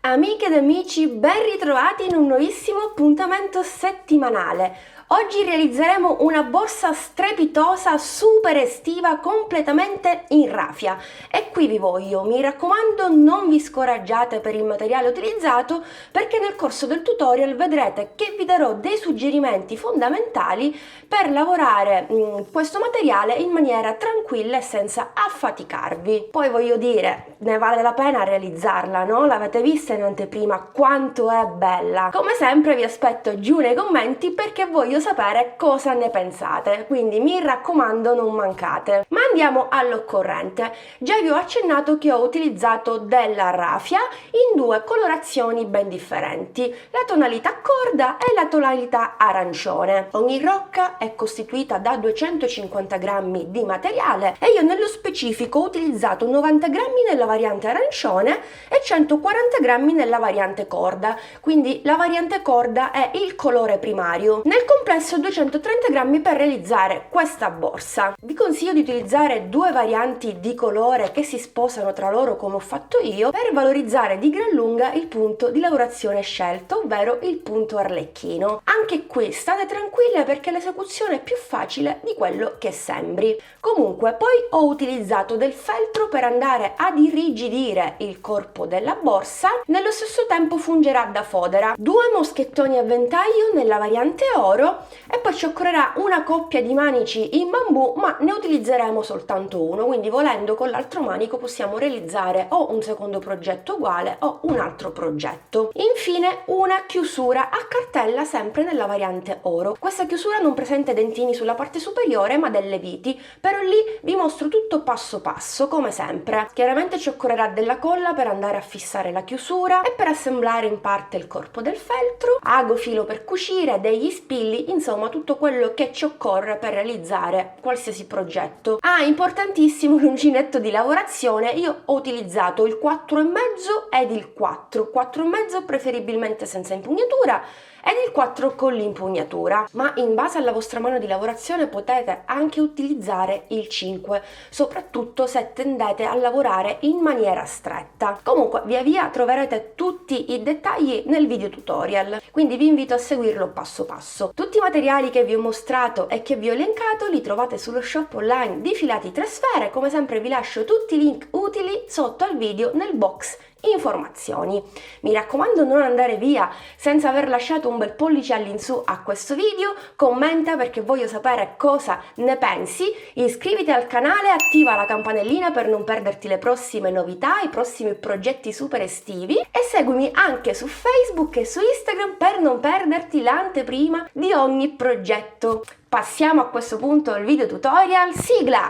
Amiche ed amici, ben ritrovati in un nuovissimo appuntamento settimanale. Oggi realizzeremo una borsa strepitosa, super estiva, completamente in raffia. E qui vi voglio, mi raccomando, non vi scoraggiate per il materiale utilizzato, perché nel corso del tutorial vedrete che vi darò dei suggerimenti fondamentali per lavorare questo materiale in maniera tranquilla e senza affaticarvi. Poi voglio dire, ne vale la pena realizzarla, no? L'avete vista in anteprima quanto è bella. Come sempre vi aspetto giù nei commenti perché voglio sapere cosa ne pensate, quindi mi raccomando non mancate. Ma andiamo all'occorrente. Già vi ho accennato che ho utilizzato della raffia in due colorazioni ben differenti, la tonalità corda e la tonalità arancione. Ogni rocca è costituita da 250 grammi di materiale e io nello specifico ho utilizzato 90 grammi nella variante arancione e 140 grammi nella variante corda, quindi la variante corda è il colore primario. Nel complesso 230 grammi per realizzare questa borsa. Vi consiglio di utilizzare due varianti di colore che si sposano tra loro come ho fatto io per valorizzare di gran lunga il punto di lavorazione scelto, ovvero il punto arlecchino. Anche qui state tranquille perché l'esecuzione è più facile di quello che sembri. Comunque poi ho utilizzato del feltro per andare ad irrigidire il corpo della borsa, nello stesso tempo fungerà da fodera, due moschettoni a ventaglio nella variante oro e poi ci occorrerà una coppia di manici in bambù, ma ne utilizzeremo soltanto uno, quindi volendo con l'altro manico possiamo realizzare o un secondo progetto uguale o un altro progetto. Infine una chiusura a cartella sempre nella variante oro. Questa chiusura non presenta dentini sulla parte superiore ma delle viti, però lì vi mostro tutto passo passo come sempre. Chiaramente ci occorrerà della colla per andare a fissare la chiusura e per assemblare in parte il corpo del feltro, ago filo per cucire, degli spilli, insomma tutto quello che ci occorre per realizzare qualsiasi progetto. Importantissimo l'uncinetto di lavorazione, io ho utilizzato il 4,5 ed il 4,5 preferibilmente senza impugnatura ed il 4 con l'impugnatura, ma in base alla vostra mano di lavorazione potete anche utilizzare il 5, soprattutto se tendete a lavorare in maniera stretta. Comunque via via troverete tutti i dettagli nel video tutorial, quindi vi invito a seguirlo passo passo. Tutti i materiali che vi ho mostrato e che vi ho elencato li trovate sullo shop online di Filati 3 Sfere. Come sempre vi lascio tutti i link utili sotto al video nel box informazioni. Mi raccomando non andare via senza aver lasciato un bel pollice all'insù a questo video, commenta perché voglio sapere cosa ne pensi, iscriviti al canale, attiva la campanellina per non perderti le prossime novità, i prossimi progetti super estivi e seguimi anche su Facebook e su Instagram per non perderti l'anteprima di ogni progetto. Passiamo a questo punto al video tutorial, sigla!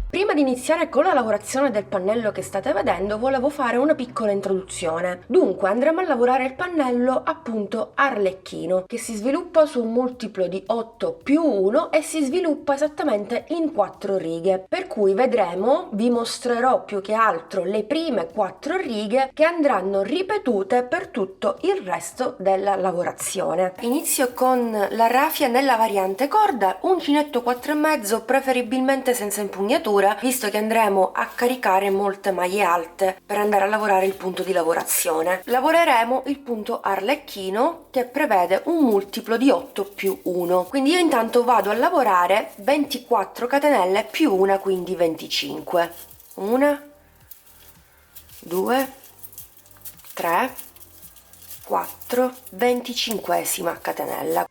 Prima di iniziare con la lavorazione del pannello che state vedendo volevo fare una piccola introduzione. Dunque andremo a lavorare il pannello appunto arlecchino che si sviluppa su un multiplo di 8 più 1 e si sviluppa esattamente in 4 righe, per cui vedremo, vi mostrerò più che altro le prime 4 righe che andranno ripetute per tutto il resto della lavorazione. Inizio con la raffia nella variante corda, uncinetto 4,5 preferibilmente senza impugnatura, visto che andremo a caricare molte maglie alte per andare a lavorare il punto di lavorazione. Lavoreremo il punto arlecchino che prevede un multiplo di 8 più 1, quindi io intanto vado a lavorare 24 catenelle più una, quindi 25. 1 2 3 4, 25esima catenella.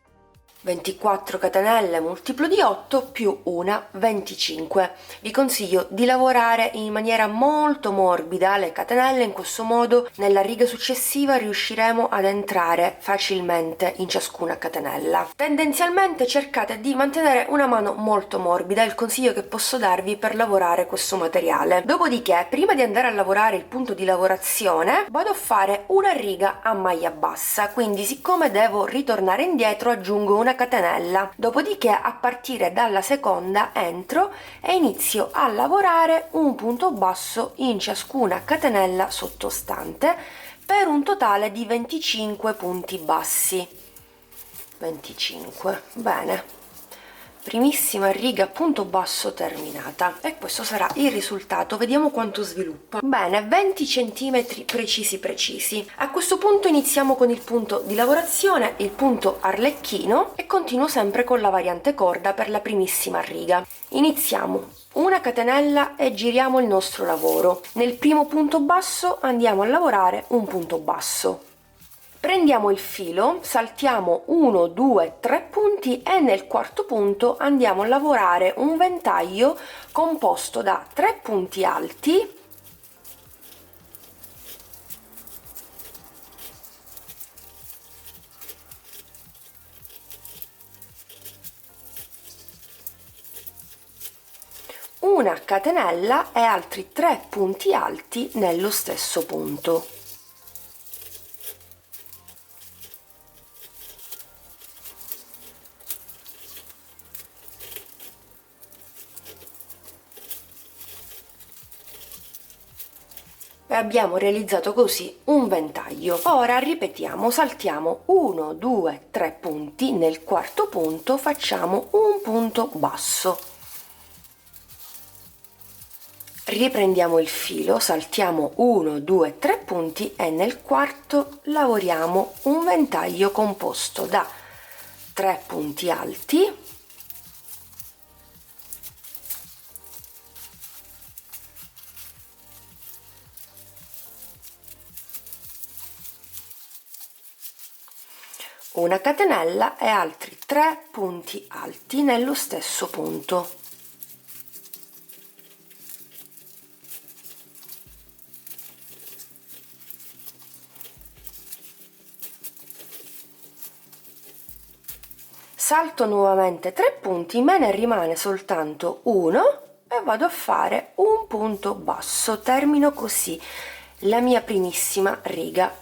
24 catenelle multiplo di 8 più una, 25. Vi consiglio di lavorare in maniera molto morbida le catenelle, in questo modo nella riga successiva riusciremo ad entrare facilmente in ciascuna catenella. Tendenzialmente cercate di mantenere una mano molto morbida, è il consiglio che posso darvi per lavorare questo materiale. Dopodiché, prima di andare a lavorare il punto di lavorazione, vado a fare una riga a maglia bassa, quindi siccome devo ritornare indietro aggiungo una catenella, dopodiché a partire dalla seconda entro e inizio a lavorare un punto basso in ciascuna catenella sottostante per un totale di 25 punti bassi. 25, bene. primissima riga punto basso terminata, e questo sarà il risultato. Vediamo quanto sviluppa. Bene, 20 centimetri precisi. A questo punto iniziamo con il punto di lavorazione, il punto arlecchino, e continuo sempre con la variante corda per la primissima riga. Iniziamo una catenella e giriamo il nostro lavoro. Nel primo punto basso andiamo a lavorare un punto basso. Prendiamo il filo, saltiamo 1, 2, 3 punti e nel quarto punto andiamo a lavorare un ventaglio composto da 3 punti alti, una catenella e altri 3 punti alti nello stesso punto. E abbiamo realizzato così un ventaglio. Ora ripetiamo, saltiamo 1, 2, 3 punti, nel quarto punto facciamo un punto basso. Riprendiamo il filo, saltiamo 1, 2, 3 punti e nel quarto lavoriamo un ventaglio composto da 3 punti alti, una catenella e altri 3 punti alti nello stesso punto. Salto nuovamente 3 punti, me ne rimane soltanto uno e vado a fare un punto basso. Termino così la mia primissima riga.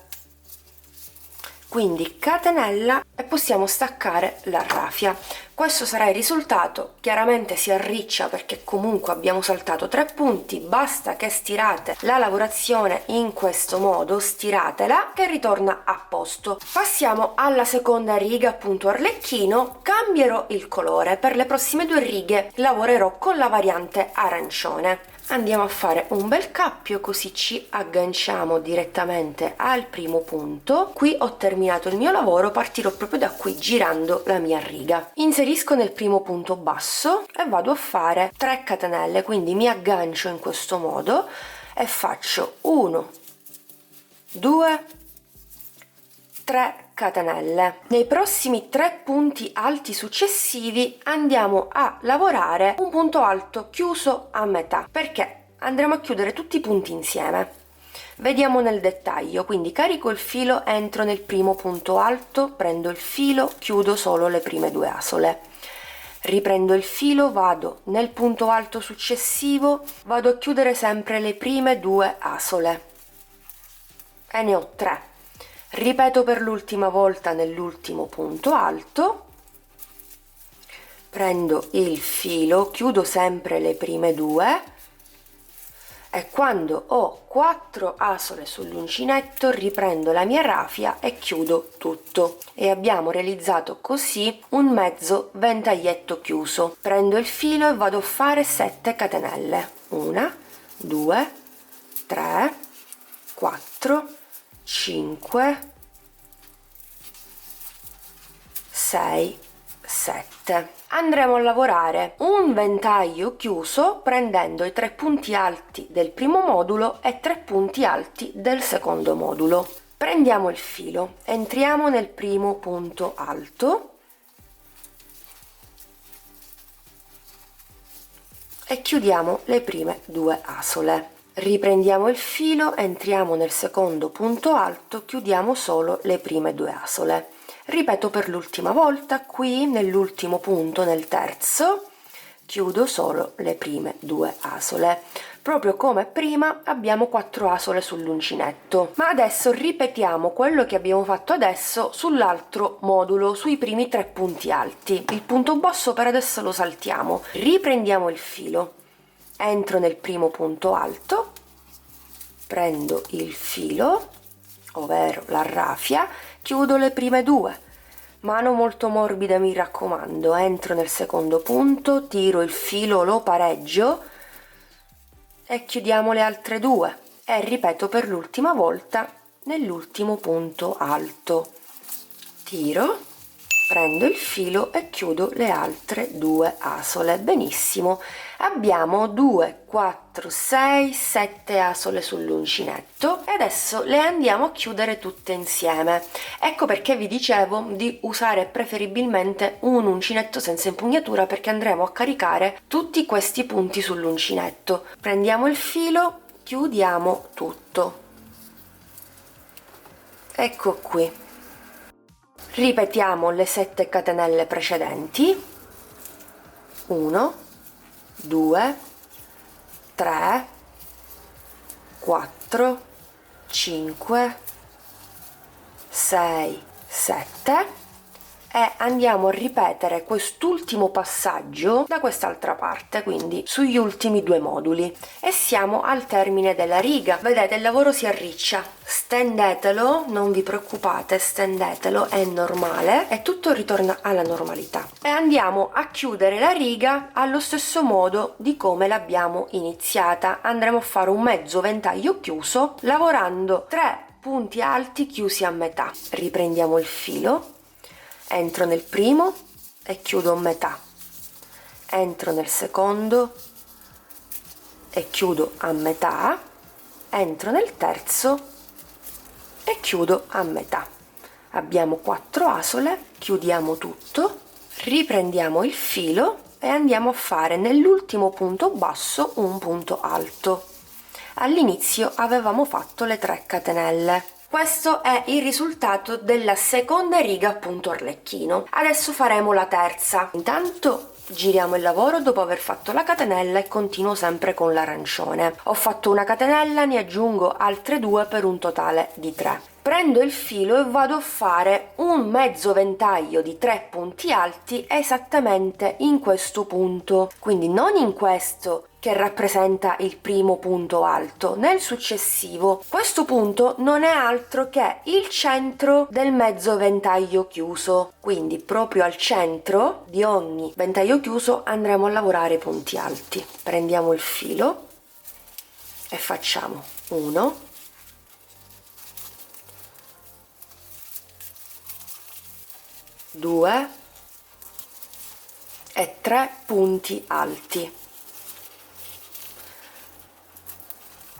Quindi catenella e possiamo staccare la rafia. Questo sarà il risultato. Chiaramente si arriccia perché comunque abbiamo saltato 3 punti, basta che stirate la lavorazione in questo modo, stiratela, che ritorna a posto. Passiamo alla seconda riga punto arlecchino, cambierò il colore. Per le prossime 2 righe lavorerò con la variante arancione. Andiamo a fare un bel cappio, così ci agganciamo direttamente al primo punto. Qui ho terminato il mio lavoro, partirò proprio da qui girando la mia riga. Inserisco nel primo punto basso e vado a fare 3 catenelle, quindi mi aggancio in questo modo e faccio 1, 2, 3 catenelle. Nei prossimi 3 punti alti successivi andiamo a lavorare un punto alto chiuso a metà, perché andremo a chiudere tutti i punti insieme. Vediamo nel dettaglio. Quindi carico il filo, entro nel primo punto alto, prendo il filo, chiudo solo le prime 2 asole. Riprendo il filo, vado nel punto alto successivo, vado a chiudere sempre le prime 2 asole e ne ho 3. Ripeto per l'ultima volta nell'ultimo punto alto, prendo il filo, chiudo sempre le prime 2 e quando ho 4 asole sull'uncinetto riprendo la mia rafia e chiudo tutto, e abbiamo realizzato così un mezzo ventaglietto chiuso. Prendo il filo e vado a fare 7 catenelle. 1, 2, 3, 4, 5, 6, 7. Andremo a lavorare un ventaglio chiuso prendendo i 3 punti alti del primo modulo e 3 punti alti del secondo modulo. Prendiamo il filo, entriamo nel primo punto alto e chiudiamo le prime 2 asole. Riprendiamo il filo, entriamo nel secondo punto alto, chiudiamo solo le prime 2 asole. Ripeto per l'ultima volta, qui nell'ultimo punto, nel terzo, chiudo solo le prime 2 asole. Proprio come prima abbiamo 4 asole sull'uncinetto, ma adesso ripetiamo quello che abbiamo fatto adesso sull'altro modulo, sui primi 3 punti alti. Il punto basso per adesso lo saltiamo. Riprendiamo il filo, entro nel primo punto alto, prendo il filo, ovvero la rafia, chiudo le prime 2, Mano molto morbida, mi raccomando. Entro nel secondo punto, tiro il filo, lo pareggio e chiudiamo le altre due e ripeto per l'ultima volta nell'ultimo punto alto. Tiro, prendo il filo e chiudo le altre due asole. Benissimo, abbiamo 2, 4, 6, 7 asole sull'uncinetto e adesso le andiamo a chiudere tutte insieme. Ecco perché vi dicevo di usare preferibilmente un uncinetto senza impugnatura, perché andremo a caricare tutti questi punti sull'uncinetto. Prendiamo il filo, chiudiamo tutto. Ecco qui. Ripetiamo le 7 catenelle precedenti. 1, 2, 3, 4, 5, 6, 7 e andiamo a ripetere quest'ultimo passaggio da quest'altra parte, quindi sugli ultimi due moduli, e siamo al termine della riga. Vedete, il lavoro si arriccia, stendetelo, non vi preoccupate, stendetelo, è normale e tutto ritorna alla normalità. E andiamo a chiudere la riga allo stesso modo di come l'abbiamo iniziata. Andremo a fare un mezzo ventaglio chiuso lavorando 3 punti alti chiusi a metà. Riprendiamo il filo, entro nel primo e chiudo a metà, entro nel secondo e chiudo a metà, entro nel terzo e chiudo a metà. Abbiamo 4 asole, chiudiamo tutto, riprendiamo il filo e andiamo a fare nell'ultimo punto basso un punto alto. All'inizio avevamo fatto le 3 catenelle. Questo è il risultato della seconda riga a punto arlecchino. Adesso faremo la terza. Intanto giriamo il lavoro dopo aver fatto la catenella e continuo sempre con l'arancione. Ho fatto una catenella, ne aggiungo altre 2 per un totale di 3. Prendo il filo e vado a fare un mezzo ventaglio di 3 punti alti esattamente in questo punto, quindi non in questo che rappresenta il primo punto alto, nel successivo. Questo punto non è altro che il centro del mezzo ventaglio chiuso, quindi proprio al centro di ogni ventaglio chiuso andremo a lavorare i punti alti. Prendiamo il filo e facciamo 1, 2 e 3 punti alti.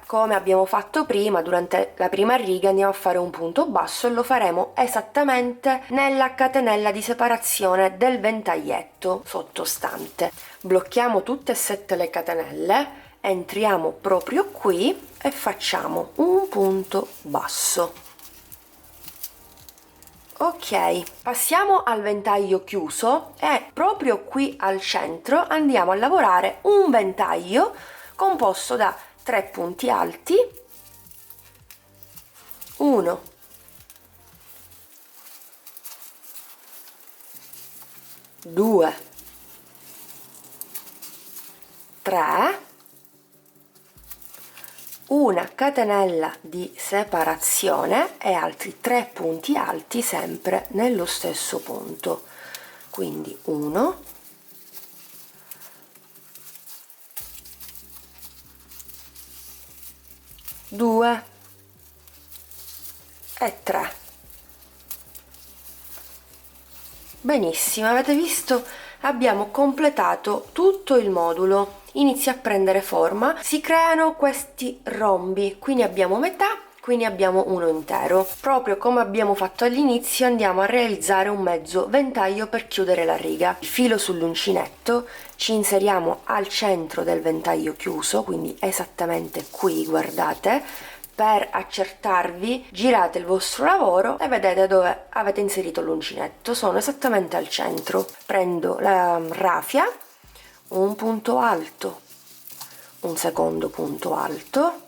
Come abbiamo fatto prima, durante la prima riga andiamo a fare un punto basso e lo faremo esattamente nella catenella di separazione del ventaglietto sottostante. Blocchiamo tutte e 7 le catenelle, entriamo proprio qui e facciamo un punto basso. Ok, passiamo al ventaglio chiuso e proprio qui al centro andiamo a lavorare un ventaglio composto da 3 punti alti, 1, 2, 3, una catenella di separazione e altri 3 punti alti sempre nello stesso punto, quindi 1, 2 e 3. Benissimo, avete visto? Abbiamo completato tutto il modulo. Inizia a prendere forma, si creano questi rombi, qui ne abbiamo metà, qui ne abbiamo uno intero. Proprio come abbiamo fatto all'inizio andiamo a realizzare un mezzo ventaglio per chiudere la riga. Il filo sull'uncinetto, ci inseriamo al centro del ventaglio chiuso, quindi esattamente qui, guardate. Per accertarvi girate il vostro lavoro e vedete dove avete inserito l'uncinetto, sono esattamente al centro. Prendo la rafia, un punto alto, un secondo punto alto,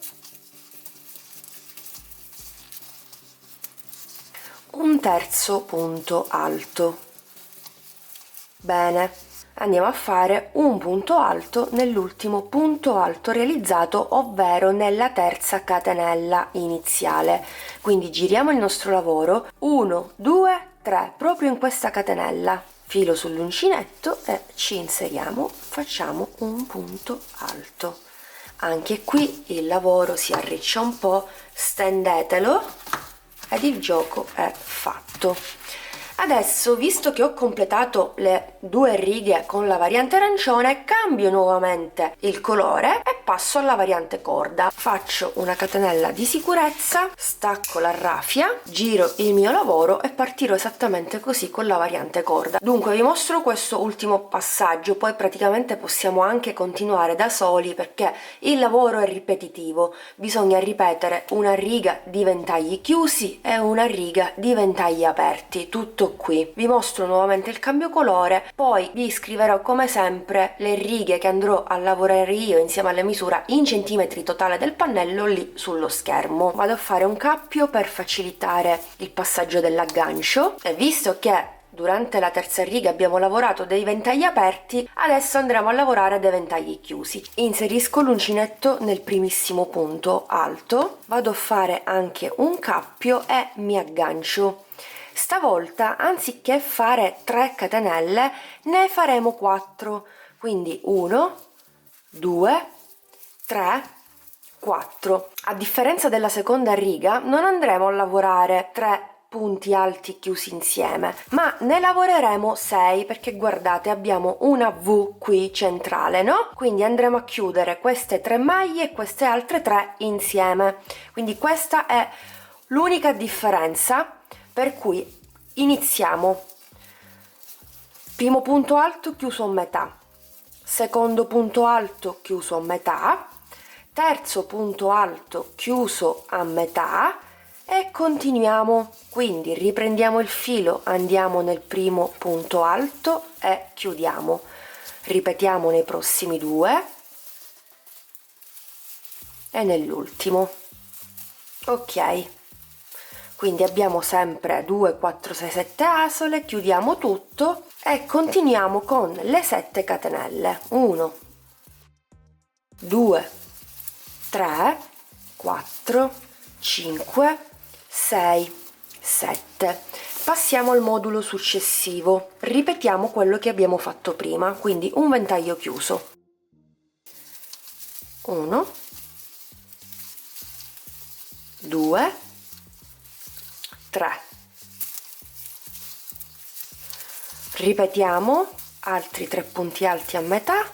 un terzo punto alto. Bene, andiamo a fare un punto alto nell'ultimo punto alto realizzato, ovvero nella terza catenella iniziale. Quindi giriamo il nostro lavoro, 1, 2, 3 proprio in questa catenella, filo sull'uncinetto e ci inseriamo, facciamo un punto alto. Anche qui il lavoro si arriccia un po', stendetelo ed il gioco è fatto. Adesso, visto che ho completato le 2 righe con la variante arancione, cambio nuovamente il colore e passo alla variante corda. Faccio una catenella di sicurezza, stacco la raffia, giro il mio lavoro e partirò esattamente così con la variante corda. Dunque vi mostro questo ultimo passaggio, poi praticamente possiamo anche continuare da soli perché il lavoro è ripetitivo. Bisogna ripetere una riga di ventagli chiusi e una riga di ventagli aperti, tutto qui. Vi mostro nuovamente il cambio colore, poi vi scriverò come sempre le righe che andrò a lavorare io insieme alle misure in centimetri totale del pannello lì sullo schermo. Vado a fare un cappio per facilitare il passaggio dell'aggancio e visto che durante la terza riga abbiamo lavorato dei ventagli aperti, adesso andremo a lavorare dei ventagli chiusi. Inserisco l'uncinetto nel primissimo punto alto, vado a fare anche un cappio e mi aggancio. Stavolta anziché fare 3 catenelle ne faremo 4, quindi 1, 2, 3, 4. A differenza della seconda riga non andremo a lavorare 3 punti alti chiusi insieme, ma ne lavoreremo 6 perché guardate abbiamo una V qui centrale, no? Quindi andremo a chiudere queste 3 maglie e queste altre 3 insieme. Quindi questa è l'unica differenza. Per cui iniziamo. Primo punto alto chiuso a metà, secondo punto alto chiuso a metà, terzo punto alto chiuso a metà e continuiamo. Quindi riprendiamo il filo, andiamo nel primo punto alto e chiudiamo. Ripetiamo nei prossimi 2 e nell'ultimo. Ok. Quindi abbiamo sempre 2, 4, 6, 7 asole, chiudiamo tutto e continuiamo con le 7 catenelle. 1, 2, 3, 4, 5, 6, 7. Passiamo al modulo successivo. Ripetiamo quello che abbiamo fatto prima, quindi un ventaglio chiuso. 1, 2, 3. Ripetiamo altri 3 punti alti a metà.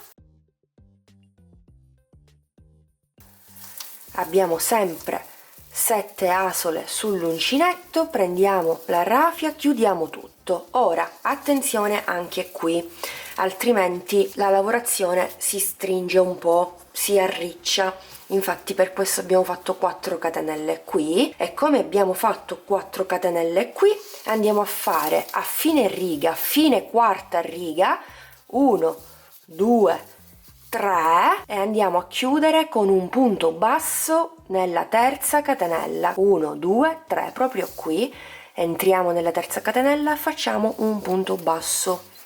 Abbiamo sempre 7 asole sull'uncinetto, prendiamo la rafia, chiudiamo tutto. Ora attenzione anche qui, altrimenti la lavorazione si stringe un po', si arriccia. Infatti per questo abbiamo fatto 4 catenelle qui e come abbiamo fatto 4 catenelle qui andiamo a fare a fine riga, fine quarta riga 1, 2, 3 e andiamo a chiudere con un punto basso nella terza catenella. 1, 2, 3, proprio qui entriamo nella terza catenella e facciamo un punto basso.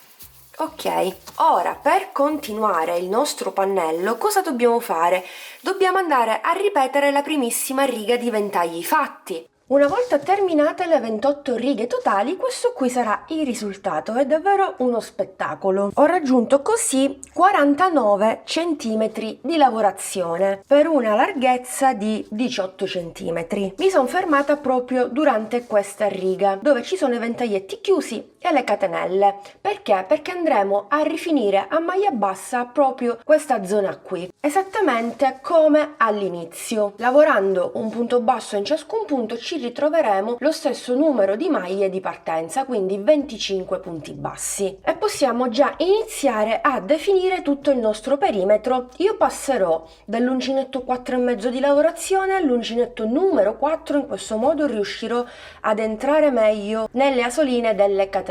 Ok, ora per continuare il nostro pannello cosa dobbiamo fare? Dobbiamo andare a ripetere la primissima riga di ventagli fatti. Una volta terminate le 28 righe totali, questo qui sarà il risultato, è davvero uno spettacolo. Ho raggiunto così 49 cm di lavorazione per una larghezza di 18 cm. Mi sono fermata proprio durante questa riga dove ci sono i ventaglietti chiusi e le catenelle. Perché? Perché andremo a rifinire a maglia bassa proprio questa zona qui, esattamente come all'inizio. Lavorando un punto basso in ciascun punto ci ritroveremo lo stesso numero di maglie di partenza, quindi 25 punti bassi, e possiamo già iniziare a definire tutto il nostro perimetro. Io passerò dall'uncinetto 4,5 di lavorazione all'uncinetto numero 4, in questo modo riuscirò ad entrare meglio nelle asoline delle catenelle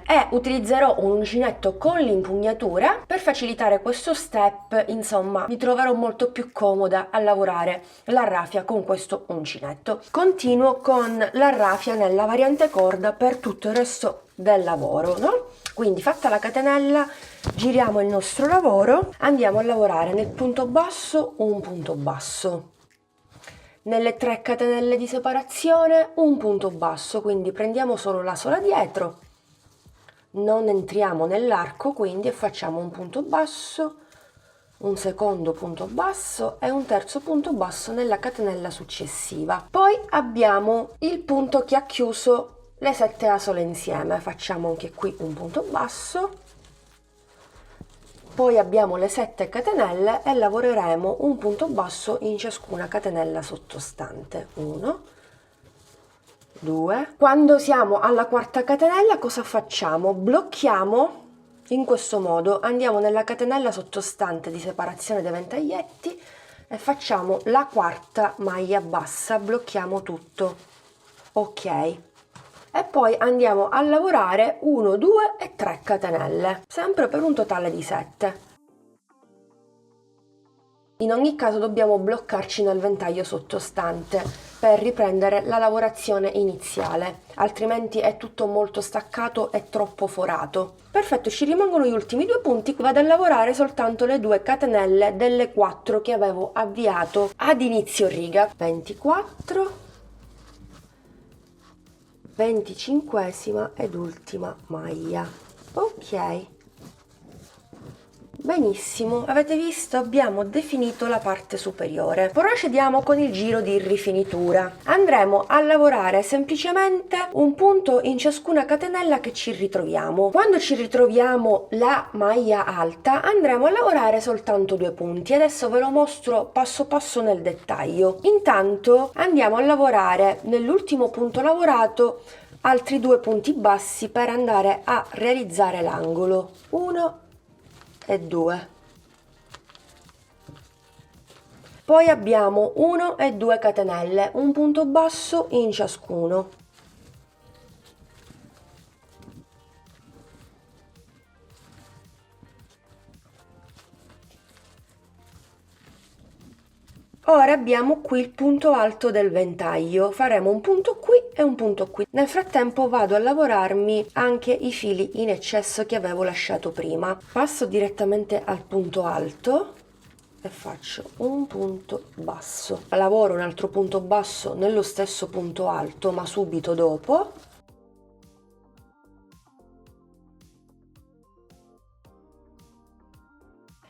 e utilizzerò un uncinetto con l'impugnatura per facilitare questo step. Insomma, mi troverò molto più comoda a lavorare la rafia con questo uncinetto. Continuo con la rafia nella variante corda per tutto il resto del lavoro, no? Quindi fatta la catenella giriamo il nostro lavoro, andiamo a lavorare nel punto basso un punto basso, nelle 3 catenelle di separazione un punto basso, quindi prendiamo solo la sola dietro, non entriamo nell'arco quindi e facciamo un punto basso, un secondo punto basso e un terzo punto basso nella catenella successiva. Poi abbiamo il punto che ha chiuso le 7 asole insieme, facciamo anche qui un punto basso, poi abbiamo le 7 catenelle e lavoreremo un punto basso in ciascuna catenella sottostante. 1, 2. Quando siamo alla quarta catenella cosa facciamo? Blocchiamo in questo modo, andiamo nella catenella sottostante di separazione dei ventaglietti e facciamo la quarta maglia bassa, blocchiamo tutto, ok, e poi andiamo a lavorare 1, 2 e 3 catenelle, sempre per un totale di 7. In ogni caso dobbiamo bloccarci nel ventaglio sottostante per riprendere la lavorazione iniziale, altrimenti è tutto molto staccato e troppo forato. Perfetto, ci rimangono gli ultimi 2 punti, vado a lavorare soltanto le 2 catenelle delle 4 che avevo avviato ad inizio riga. 24, 25esima ed ultima maglia. Ok. Benissimo, avete visto? Abbiamo definito la parte superiore. Procediamo con il giro di rifinitura. Andremo a lavorare semplicemente un punto in ciascuna catenella che ci ritroviamo. Quando ci ritroviamo la maglia alta andremo a lavorare soltanto 2 punti. Adesso ve lo mostro passo passo nel dettaglio. Intanto andiamo a lavorare nell'ultimo punto lavorato altri 2 punti bassi per andare a realizzare l'angolo. 1 e 2. Poi abbiamo 1 e 2 catenelle, un punto basso in ciascuno. Ora abbiamo qui il punto alto del ventaglio, faremo un punto qui e un punto qui. Nel frattempo vado a lavorarmi anche i fili in eccesso che avevo lasciato prima. Passo direttamente al punto alto e faccio un punto basso. Lavoro un altro punto basso nello stesso punto alto ma subito dopo.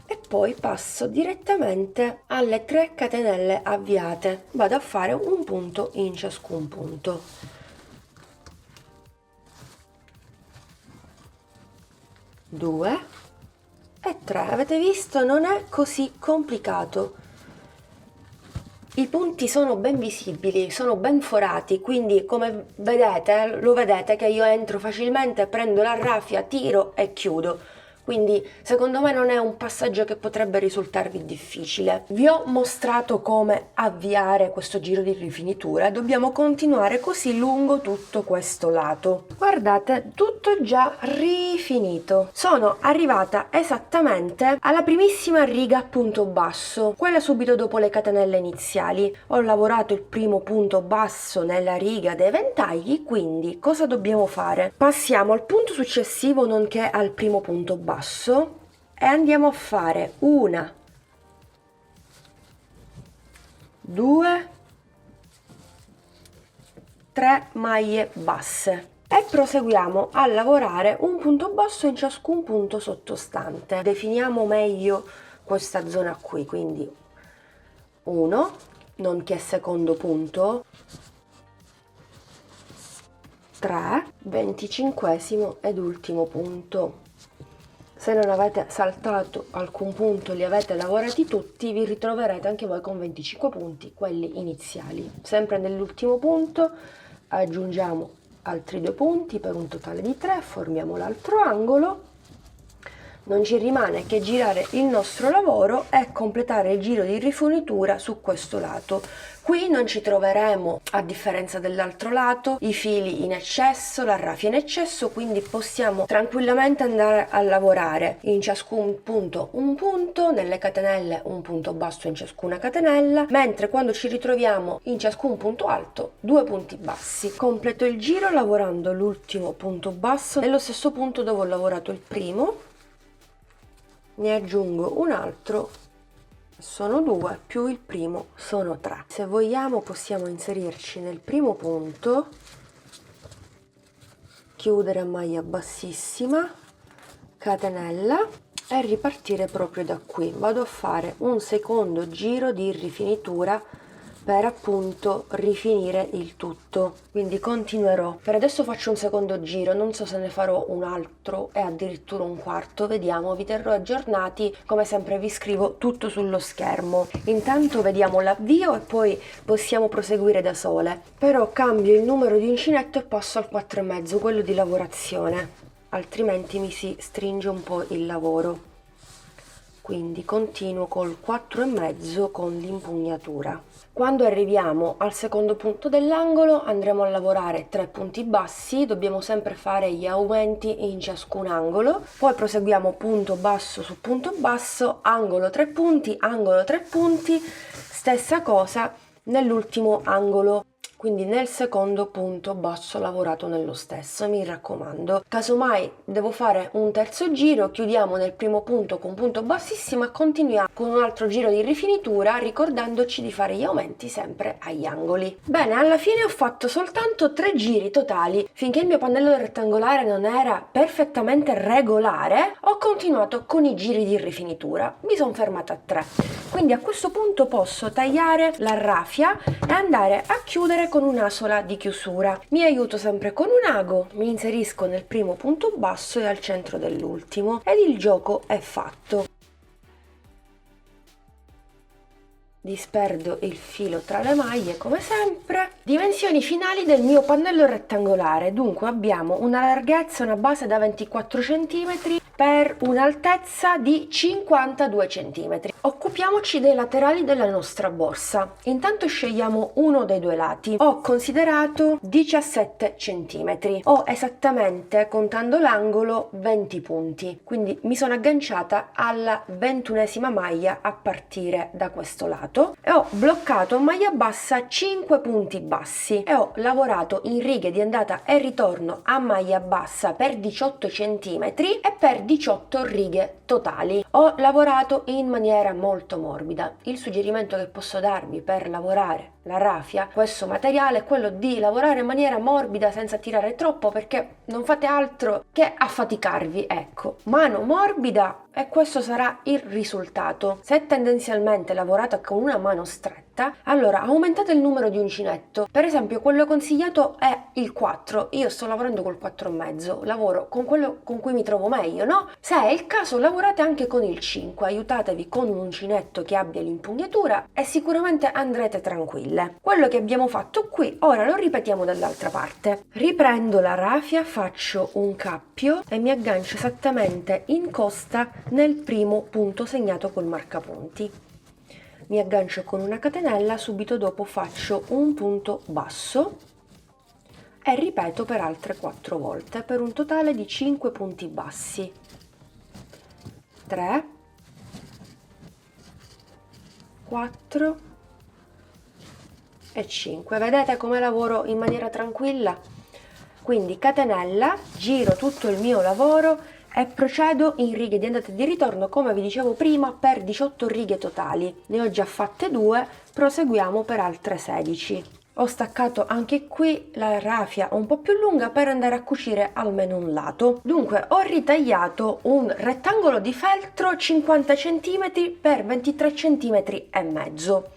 E poi passo direttamente alle 3 catenelle avviate, vado a fare un punto in ciascun punto. 2 e 3. Avete visto? Non è così complicato. I punti sono ben visibili, sono ben forati, quindi come vedete, lo vedete che io entro facilmente, prendo la raffia, tiro e chiudo. Quindi secondo me non è un passaggio che potrebbe risultarvi difficile. Vi ho mostrato come avviare questo giro di rifinitura e dobbiamo continuare così lungo tutto questo lato. Guardate, tutto già rifinito. Sono arrivata esattamente alla primissima riga punto basso, quella subito dopo le catenelle iniziali. Ho lavorato il primo punto basso nella riga dei ventagli, quindi cosa dobbiamo fare? Passiamo al punto successivo nonché al primo punto basso e andiamo a fare 1, 2, 3 maglie basse e proseguiamo a lavorare un punto basso in ciascun punto sottostante. Definiamo meglio questa zona qui, quindi 1 nonché secondo punto, 3, 25esimo ed ultimo punto. Se non avete saltato alcun punto, li avete lavorati tutti, vi ritroverete anche voi con 25 punti, quelli iniziali. Sempre nell'ultimo punto aggiungiamo altri 2 punti per un totale di 3, formiamo l'altro angolo. Non ci rimane che girare il nostro lavoro e completare il giro di rifinitura su questo lato. Qui non ci troveremo, a differenza dell'altro lato, i fili in eccesso, la raffia in eccesso, quindi possiamo tranquillamente andare a lavorare in ciascun punto un punto, nelle catenelle un punto basso in ciascuna catenella, mentre quando ci ritroviamo in ciascun punto alto 2 punti bassi. Completo il giro lavorando l'ultimo punto basso nello stesso punto dove ho lavorato il primo, ne aggiungo un altro sono 2 più il primo sono 3. Se vogliamo possiamo inserirci nel primo punto, chiudere a maglia bassissima, catenella e ripartire proprio da qui. Vado a fare un secondo giro di rifinitura per appunto rifinire il tutto, quindi continuerò. Per adesso faccio un secondo giro, non so se ne farò un altro e addirittura un quarto, vediamo, vi terrò aggiornati, come sempre vi scrivo tutto sullo schermo. Intanto vediamo l'avvio e poi possiamo proseguire da sole, però cambio il numero di uncinetto e passo al 4,5, quello di lavorazione, altrimenti mi si stringe un po' il lavoro. Quindi continuo col 4,5 con l'impugnatura. Quando arriviamo al secondo punto dell'angolo andremo a lavorare 3 punti bassi, dobbiamo sempre fare gli aumenti in ciascun angolo, poi proseguiamo punto basso su punto basso, angolo 3 punti, stessa cosa nell'ultimo angolo. Quindi nel secondo punto basso lavorato nello stesso, mi raccomando. Casomai devo fare un terzo giro, chiudiamo nel primo punto con punto bassissimo e continuiamo con un altro giro di rifinitura, ricordandoci di fare gli aumenti sempre agli angoli. Bene, alla fine ho fatto soltanto 3 giri totali. Finché il mio pannello rettangolare non era perfettamente regolare, ho continuato con i giri di rifinitura. Mi sono fermata a 3. Quindi a questo punto posso tagliare la raffia e andare a chiudere con un'asola di chiusura. Mi aiuto sempre con un ago, mi inserisco nel primo punto basso e al centro dell'ultimo ed il gioco è fatto. Disperdo il filo tra le maglie come sempre. Dimensioni finali del mio pannello rettangolare. Dunque abbiamo una larghezza, una base da 24 cm per un'altezza di 52 cm. Occupiamoci dei laterali della nostra borsa. Intanto scegliamo uno dei due lati. Ho considerato 17 cm. Ho esattamente, contando l'angolo, 20 punti. Quindi mi sono agganciata alla 21esima maglia a partire da questo lato. E ho bloccato a maglia bassa 5 punti bassi e ho lavorato in righe di andata e ritorno a maglia bassa per 18 cm e per 18 righe totali. Ho lavorato in maniera molto morbida. Il suggerimento che posso darvi per lavorare la raffia, questo materiale, è quello di lavorare in maniera morbida senza tirare troppo, perché non fate altro che affaticarvi, ecco. Mano morbida e questo sarà il risultato. Se tendenzialmente lavorate con una mano stretta, allora aumentate il numero di uncinetto. Per esempio quello consigliato è il 4, io sto lavorando col 4,5, lavoro con quello con cui mi trovo meglio, no? Se è il caso lavorate anche con il 5, aiutatevi con un uncinetto che abbia l'impugnatura e sicuramente andrete tranquilli. Quello che abbiamo fatto qui, ora lo ripetiamo dall'altra parte. Riprendo la raffia, faccio un cappio e mi aggancio esattamente in costa nel primo punto segnato col marcapunti. Mi aggancio con una catenella, subito dopo faccio un punto basso e ripeto per altre 4 volte per un totale di 5 punti bassi. 3, 4 e 5. Vedete come lavoro in maniera tranquilla? Quindi catenella, giro tutto il mio lavoro e procedo in righe di andata e di ritorno, come vi dicevo prima, per 18 righe totali. Ne ho già fatte 2, proseguiamo per altre 16. Ho staccato anche qui la raffia un po' più lunga per andare a cucire almeno un lato. Dunque ho ritagliato un rettangolo di feltro 50 cm per 23 cm e mezzo.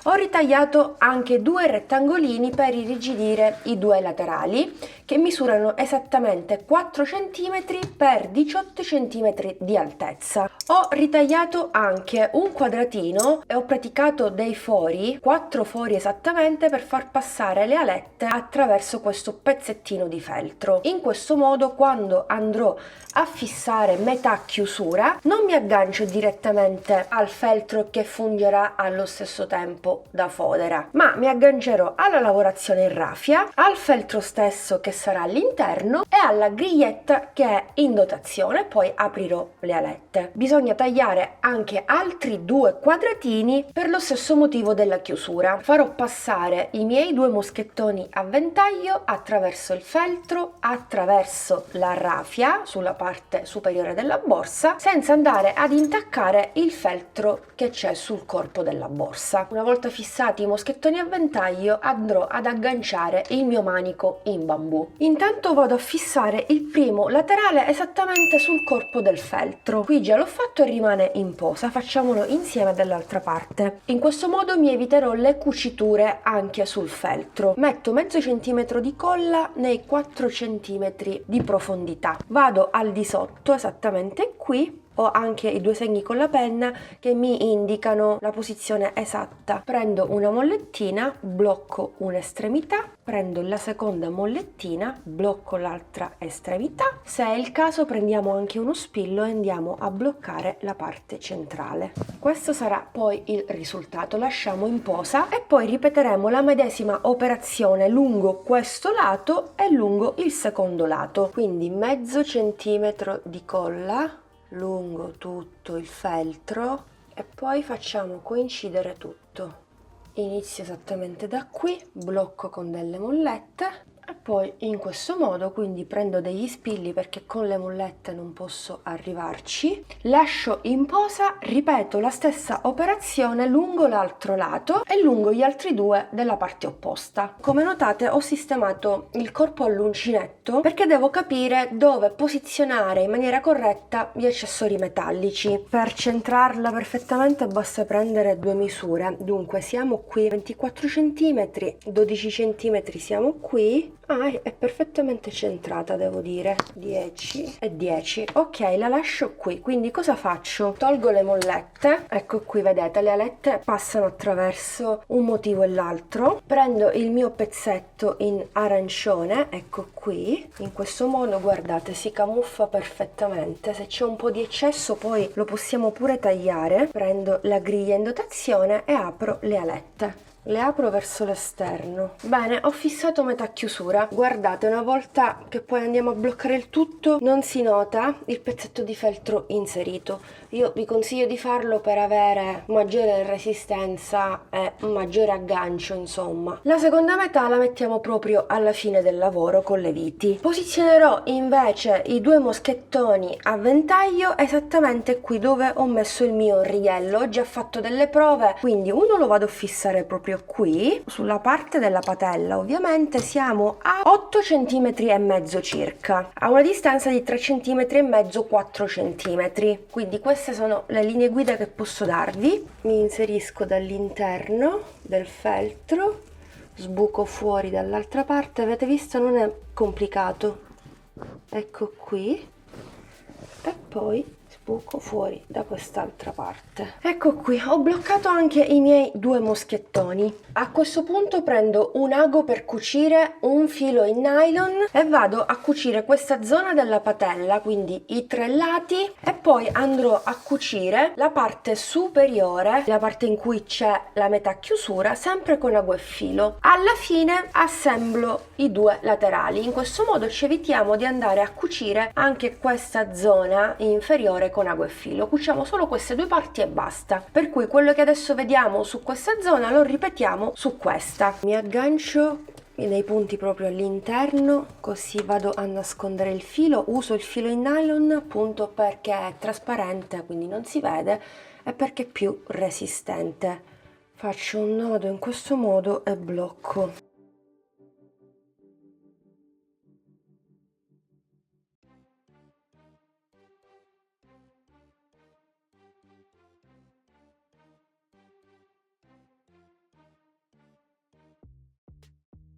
Ho ritagliato anche 2 rettangolini per irrigidire i 2 laterali che misurano esattamente 4 cm per 18 cm di altezza. Ho ritagliato anche un quadratino e ho praticato dei fori, 4 fori esattamente, per far passare le alette attraverso questo pezzettino di feltro. In questo modo, quando andrò a fissare metà chiusura, non mi aggancio direttamente al feltro che fungerà allo stesso tempo po' da fodera, ma mi aggancerò alla lavorazione in raffia, al feltro stesso che sarà all'interno e alla griglietta che è in dotazione, poi aprirò le alette. Bisogna tagliare anche altri 2 quadratini per lo stesso motivo della chiusura. Farò passare i miei 2 moschettoni a ventaglio attraverso il feltro, attraverso la raffia sulla parte superiore della borsa, senza andare ad intaccare il feltro che c'è sul corpo della borsa. Una volta fissati i moschettoni a ventaglio, andrò ad agganciare il mio manico in bambù. Intanto vado a fissare il primo laterale esattamente sul corpo del feltro. Qui già l'ho fatto e rimane in posa, facciamolo insieme dall'altra parte. In questo modo mi eviterò le cuciture anche sul feltro. Metto mezzo centimetro di colla nei 4 centimetri di profondità. Vado al di sotto, esattamente qui. Ho anche i 2 segni con la penna che mi indicano la posizione esatta. Prendo una mollettina, blocco un'estremità, prendo la seconda mollettina, blocco l'altra estremità. Se è il caso prendiamo anche uno spillo e andiamo a bloccare la parte centrale. Questo sarà poi il risultato. Lasciamo in posa e poi ripeteremo la medesima operazione lungo questo lato e lungo il secondo lato. Quindi mezzo centimetro di colla lungo tutto il feltro e poi facciamo coincidere tutto. Inizio esattamente da qui, blocco con delle mollette e poi in questo modo, quindi prendo degli spilli perché con le mollette non posso arrivarci, lascio in posa, ripeto la stessa operazione lungo l'altro lato e lungo gli altri 2 della parte opposta. Come notate ho sistemato il corpo all'uncinetto perché devo capire dove posizionare in maniera corretta gli accessori metallici. Per centrarla perfettamente basta prendere 2 misure, dunque siamo qui 24 cm, 12 cm siamo qui. È perfettamente centrata, devo dire, 10 e 10. Ok, la lascio qui. Quindi cosa faccio? Tolgo le mollette, ecco qui, vedete, le alette passano attraverso un motivo e l'altro. Prendo il mio pezzetto in arancione, ecco qui, in questo modo, guardate, si camuffa perfettamente. Se c'è un po' di eccesso poi lo possiamo pure tagliare. Prendo la griglia in dotazione e apro le alette. Le apro verso l'esterno. Bene, ho fissato metà chiusura. Guardate, una volta che poi andiamo a bloccare il tutto, non si nota il pezzetto di feltro inserito. Io vi consiglio di farlo per avere maggiore resistenza e un maggiore aggancio, insomma. La seconda metà la mettiamo proprio alla fine del lavoro con le viti. Posizionerò invece i 2 moschettoni a ventaglio esattamente qui dove ho messo il mio righello. Ho già fatto delle prove, quindi uno lo vado a fissare proprio qui sulla parte della patella. Ovviamente siamo a 8 cm e mezzo circa, a una distanza di 3 cm e mezzo, 4 cm. Quindi queste sono le linee guida che posso darvi. Mi inserisco dall'interno del feltro, sbuco fuori dall'altra parte. Avete visto, non è complicato, ecco qui, e poi sbuco fuori da quest'altra parte. Ecco qui, ho bloccato anche i miei 2 moschettoni. A questo punto prendo un ago per cucire, un filo in nylon e vado a cucire questa zona della patella, quindi i 3 lati, e poi andrò a cucire la parte superiore, la parte in cui c'è la metà chiusura, sempre con ago e filo. Alla fine assemblo i 2 laterali. In questo modo ci evitiamo di andare a cucire anche questa zona inferiore con ago e filo. Cuciamo solo queste 2 parti e basta. Per cui quello che adesso vediamo su questa zona lo ripetiamo su questa. Mi aggancio nei punti proprio all'interno, così vado a nascondere il filo. Uso il filo in nylon appunto perché è trasparente, quindi non si vede, e perché è più resistente. Faccio un nodo in questo modo e blocco.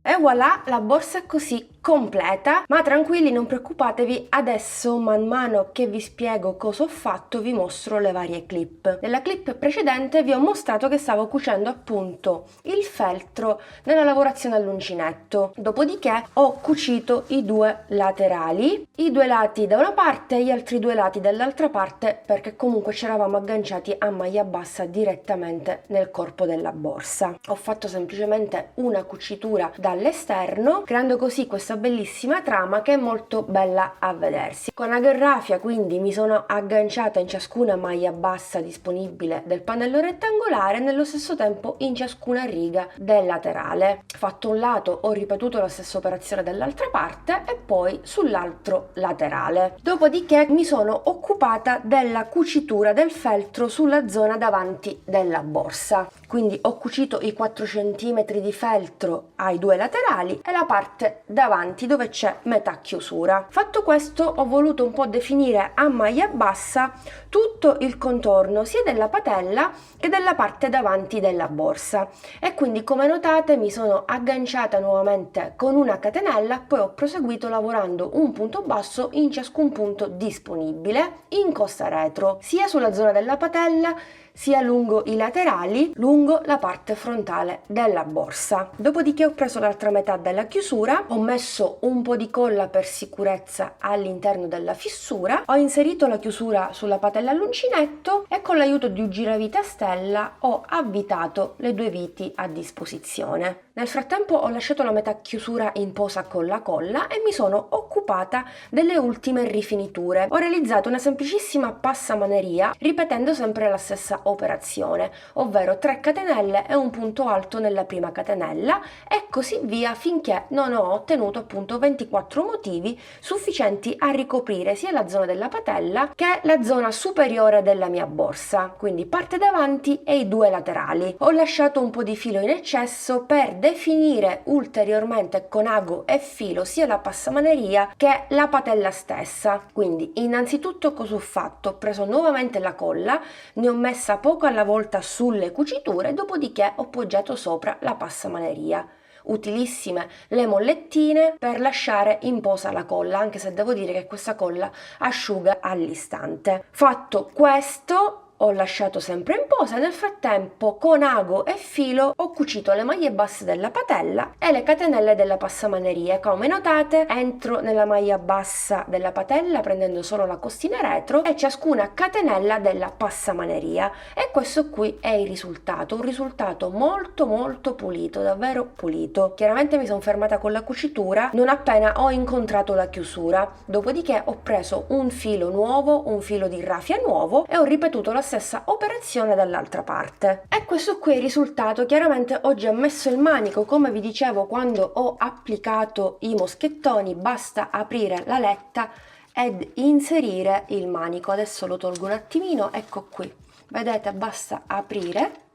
E voilà, la borsa è così completa, ma tranquilli, non preoccupatevi, adesso man mano che vi spiego cosa ho fatto vi mostro le varie clip. Nella clip precedente vi ho mostrato che stavo cucendo appunto il feltro nella lavorazione all'uncinetto, dopodiché ho cucito i due laterali, i due lati da una parte e gli altri due lati dall'altra parte, perché comunque ci eravamo agganciati a maglia bassa direttamente nel corpo della borsa. Ho fatto semplicemente una cucitura dall'esterno, creando così questa bellissima trama che è molto bella a vedersi. Con agerrafia quindi mi sono agganciata in ciascuna maglia bassa disponibile del pannello rettangolare e nello stesso tempo in ciascuna riga del laterale. Fatto un lato ho ripetuto la stessa operazione dall'altra parte e poi sull'altro laterale. Dopodiché mi sono occupata della cucitura del feltro sulla zona davanti della borsa. Quindi ho cucito i 4 cm di feltro ai due laterali e la parte davanti dove c'è metà chiusura. Fatto questo ho voluto un po' definire a maglia bassa tutto il contorno sia della patella che della parte davanti della borsa, e quindi come notate mi sono agganciata nuovamente con una catenella, poi ho proseguito lavorando un punto basso in ciascun punto disponibile in costa retro, sia sulla zona della patella sia lungo i laterali, lungo la parte frontale della borsa. Dopodiché ho preso l'altra metà della chiusura, ho messo un po' di colla per sicurezza all'interno della fissura, ho inserito la chiusura sulla patella all'uncinetto e con l'aiuto di un giravite a stella ho avvitato le due viti a disposizione. Nel frattempo ho lasciato la metà chiusura in posa con la colla e mi sono occupata delle ultime rifiniture. Ho realizzato una semplicissima passamaneria ripetendo sempre la stessa operazione, ovvero 3 catenelle e un punto alto nella prima catenella e così via finché non ho ottenuto appunto 24 motivi sufficienti a ricoprire sia la zona della patella che la zona superiore della mia borsa, quindi parte davanti e i due laterali. Ho lasciato un po' di filo in eccesso per definire ulteriormente con ago e filo sia la passamaneria che la patella stessa. Quindi innanzitutto cosa ho fatto? Ho preso nuovamente la colla, ne ho messa poco alla volta sulle cuciture, dopodiché ho poggiato sopra la passamaneria. Utilissime le mollettine per lasciare in posa la colla, anche se devo dire che questa colla asciuga all'istante. Fatto questo, ho lasciato sempre in posa e nel frattempo con ago e filo ho cucito le maglie basse della patella e le catenelle della passamaneria. Come notate entro nella maglia bassa della patella prendendo solo la costina retro e ciascuna catenella della passamaneria, e questo qui è il risultato, un risultato molto pulito, davvero pulito. Chiaramente mi sono fermata con la cucitura non appena ho incontrato la chiusura, dopodiché ho preso un filo nuovo, un filo di raffia nuovo e ho ripetuto la stessa operazione dall'altra parte. E questo qui è il risultato. Chiaramente ho già messo il manico, come vi dicevo quando ho applicato i moschettoni, basta aprire la letta ed inserire il manico. Adesso lo tolgo un attimino, ecco qui, vedete, basta aprire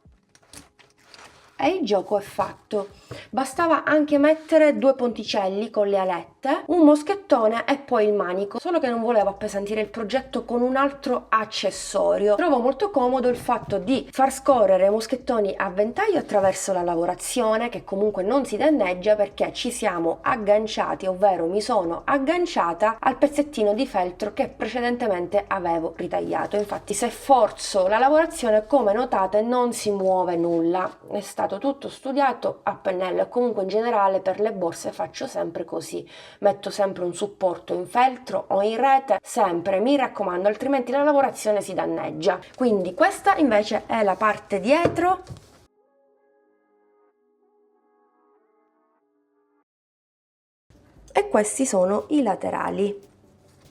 e il gioco è fatto. Bastava anche mettere 2 ponticelli con le alette, un moschettone e poi il manico, solo che non volevo appesantire il progetto con un altro accessorio. Trovo molto comodo il fatto di far scorrere i moschettoni a ventaglio attraverso la lavorazione, che comunque non si danneggia perché ci siamo agganciati, ovvero mi sono agganciata al pezzettino di feltro che precedentemente avevo ritagliato. Infatti se forzo la lavorazione, come notate, non si muove nulla, è stato tutto studiato a pennello e comunque in generale per le borse faccio sempre così, metto sempre un supporto in feltro o in rete, sempre, mi raccomando, altrimenti la lavorazione si danneggia. Quindi questa invece è la parte dietro e questi sono i laterali.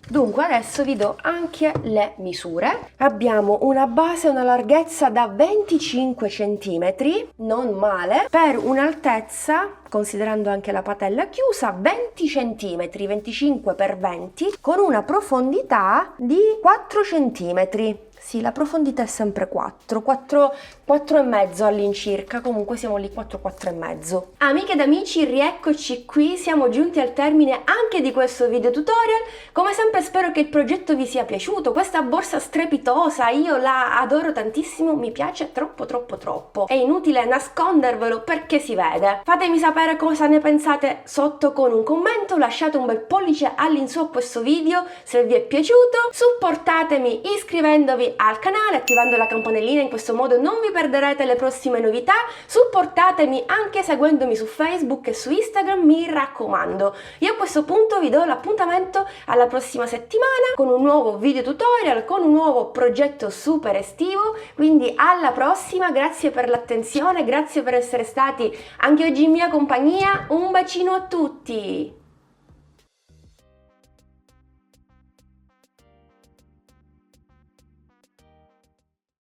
Dunque adesso vi do anche le misure. Abbiamo una base, una larghezza da 25 cm, non male, per un'altezza, considerando anche la patella chiusa, 20 cm, 25 x 20, con una profondità di 4 cm. Sì, la profondità è sempre 4 e mezzo all'incirca, comunque siamo lì 4 e mezzo. Amiche ed amici, rieccoci qui, siamo giunti al termine anche di questo video tutorial. Come sempre spero che il progetto vi sia piaciuto, questa borsa strepitosa, io la adoro tantissimo, mi piace troppo. È inutile nascondervelo perché si vede. Fatemi sapere cosa ne pensate sotto con un commento, lasciate un bel pollice all'insù a questo video se vi è piaciuto, supportatemi iscrivendovi al canale, attivando la campanellina, in questo modo non vi perderete le prossime novità, supportatemi anche seguendomi su Facebook e su Instagram, mi raccomando. Io a questo punto vi do l'appuntamento alla prossima settimana con un nuovo video tutorial, con un nuovo progetto super estivo, quindi alla prossima, grazie per l'attenzione, grazie per essere stati anche oggi in mia compagnia, un bacino a tutti!